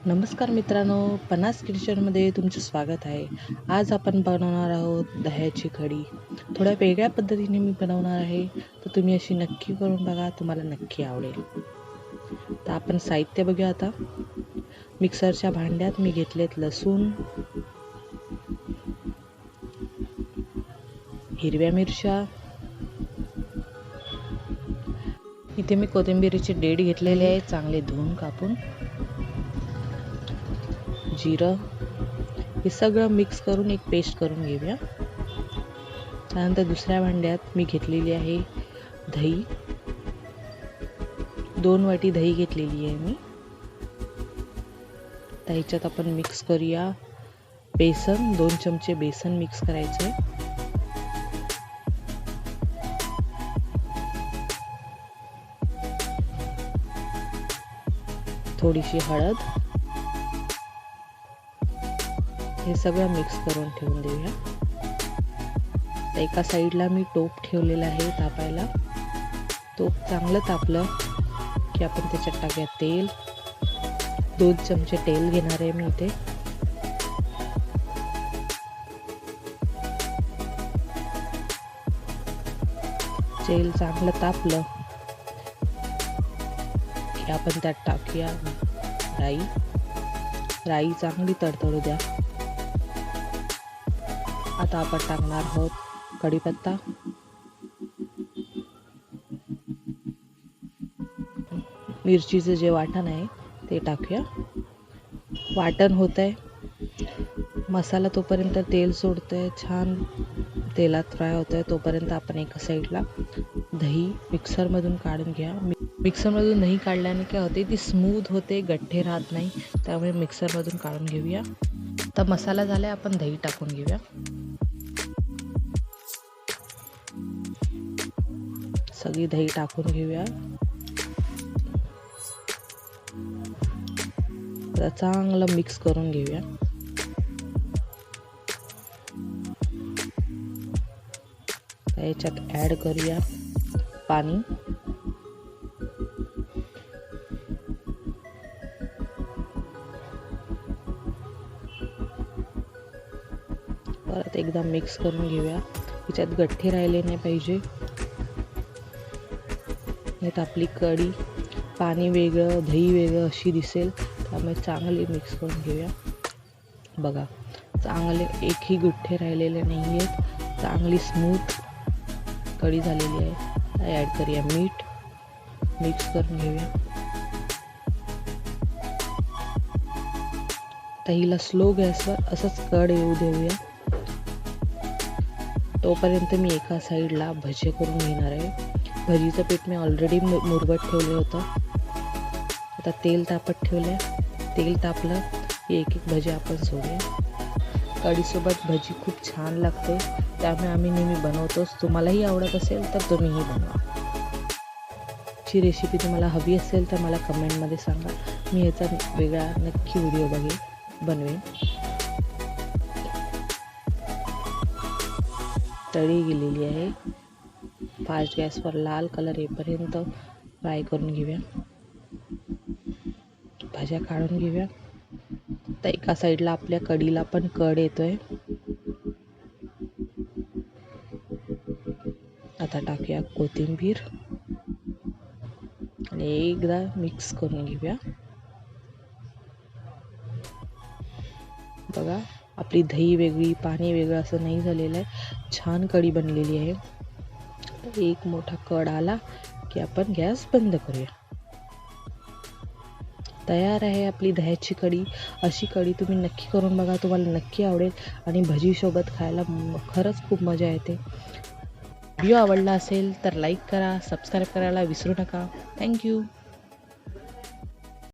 नमस्कार मित्रांनो, पन्नास किचनमध्ये तुमचं स्वागत आहे. आज आपण बनवणार आहोत दह्याची कढी. थोड्या वेगळ्या पद्धतीने मी बनवणार आहे, तर तुम्ही अशी नक्की करून बघा, तुम्हाला नक्की आवडेल. तर आपण साहित्य बघूया आता. मिक्सरच्या भांड्यात मी घेतलेत लसूण, हिरव्या मिरच्या, इथे मी कोथिंबीरीचे देठ घेतलेले आहे, चांगले धुवून कापून, जिरं, हे सगळं मिक्स करून एक पेस्ट करून घेऊया. त्यानंतर दुसऱ्या भांड्यात मी घेतलेली आहे दही, 2 वाटी दही घेतलेली आहे मी. त्याच्यात आपण मिक्स करूया बेसन, 2 चमचे बेसन मिक्स करायचे. थोडीशी हळद, हे सगळं मिक्स करून ठेवून देऊया. एका साईडला मी टोप ठेवलेला आहे तापायला. टोप चांगलं तापलं की आपण त्याच्यात टाकूया तेल. 2 चमचे तेल घेणार आहे मी इथे. तेल चांगलं तापलं की आपण त्यात टाकूया राई. राई चांगली तडतडू द्या. आता आपण टाकणार आहोत कढीपत्ता, मिरचीचं जे वाटण आहे ते टाकूया. वाटण होत आहे, मसाला तोपर्यंत तेल सोडतोय, छान तेलात फ्राय होत आहे, तोपर्यंत आपण एका साईडला दही मिक्सरमधून काढून घ्या. मिक्सरमधून दही काढल्याने काय होते, ती स्मूथ होते, गठ्ठे राहत नाही, त्यामुळे मिक्सरमधून काढून घेऊया. तर मसाला झाला, आपण दही टाकून घेऊया. सगळी दही टाकून घेऊया. चांगलं मिक्स करून घेऊया. याच्यात ऍड करूया पाणी. परत एकदा मिक्स करून घेऊया. याच्यात गठ्ठे राहिले नाही पाहिजे. यात आपली कढी पाणी वेगळं दही वेगळं अशी दिसेल, त्यामुळे चांगली मिक्स करून घेऊया. बघा, चांगले एकही गुठ्ठे राहिलेले नाही आहेत, चांगली स्मूथ कढी झालेली आहे. ॲड करूया मीठ, मिक्स करून घेऊया. दहीला स्लो गॅसवर असंच कढ येऊ देऊया. तोपर्यंत मी एका साईडला भजे करून घेणार आहे. भजीचं पीठ मी ऑलरेडी मुरवत ठेवलं होतं. आता तेल तापत ठेवलं. तेल तापलं की एक एक भजी आपण सोडूया. कढीसोबत भजी खूप छान लागते, त्यामुळे आम्ही नेहमी बनवतोच. तुम्हालाही आवडत असेल तर तुम्हीही बनवा. ही रेसिपी तुम्हाला हवी असेल तर मला कमेंटमध्ये सांगा, मी याचा वेगळा नक्की व्हिडिओ बनवेन. तळी गेलेली आहे. फास्ट गॅसवर लाल कलर येईपर्यंत फ्राय करून घेऊया. भाज्या काढून घेऊया. तर एका साईडला आपल्या कढीला पण कढ येतोय. आता टाकूया कोथिंबीर आणि एकदा मिक्स करून घेऊया. बघा, आपली दही वेगळी पाणी वेगळं असं नाही झालेलं आहे, छान कढी बनलेली आहे. एक मोठा कढ आला की आपण गॅस बंद करूया. तयार आहे आपली दह्याची कढी. अशी कढी तुम्ही नक्की करून बघा, तुम्हाला नक्की आवडेल आणि भजीसोबत खायला खरंच खूप मजा येते. व्हिडिओ आवडला असेल तर लाईक करा, सबस्क्राईब करायला विसरू नका. थँक्यू.